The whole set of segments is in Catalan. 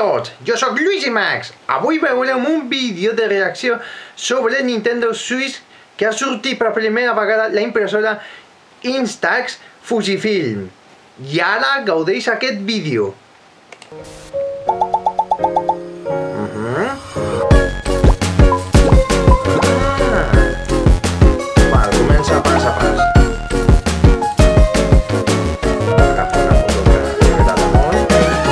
tots, jo sóc Lluís i Max. Avui veurem un vídeo de reacció sobre el Nintendo Switch que ha sortit per primera vegada la impressora Instax Fujifilm. I ara gaudeix aquest vídeo. Comença pas a pas. Agafa una foto que li agrada molt. Comença.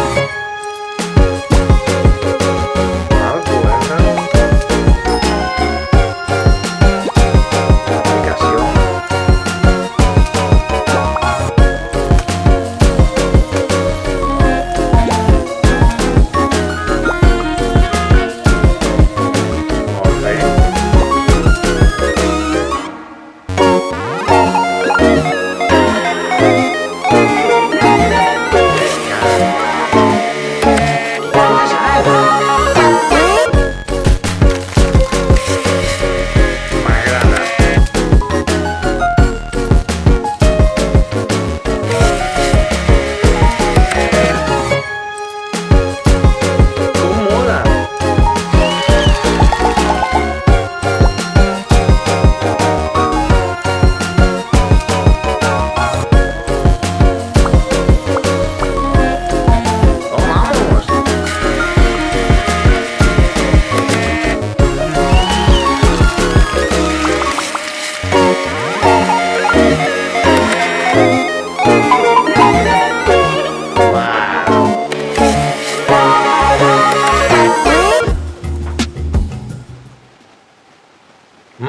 L'aplicació. Molt bé.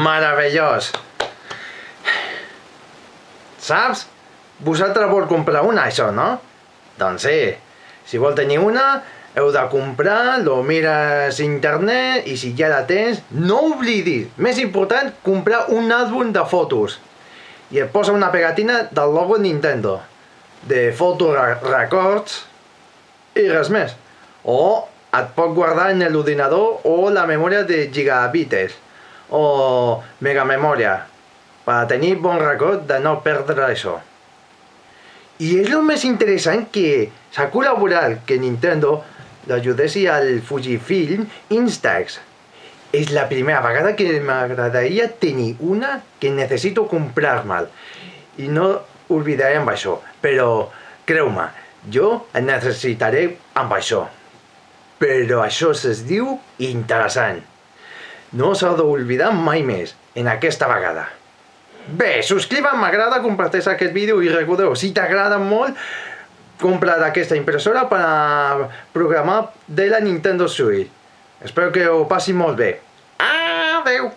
Meravellós! Saps? Vosaltres vol comprar una, això, no? Doncs sí, si vol tenir una, heu de comprar, lo mires a internet i si ja la tens, no oblidis, més important, comprar un àlbum de fotos i et posa una pegatina del logo Nintendo, de fotos records i res més. O et pot guardar en l'ordinador o la memòria de gigabytes o megamemòria per tenir bon record de no perdre això. I és el més interessant que s'ha col·laborat que Nintendo l'ajudessi al Fujifilm Instax. És la primera vegada que m'agradaria tenir una que necessito comprar-me'l. I no oblidaré amb això, però creu-me, jo el necessitaré amb això. Però això es diu interessant. No s'ha d'oblidar mai més, en aquesta vegada. Bé, subscriva't, m'agrada, comparteix aquest vídeo i recordeu, si t'agrada molt, compra d'aquesta impressora per a programar de la Nintendo Switch. Espero que ho passi molt bé. Adeu!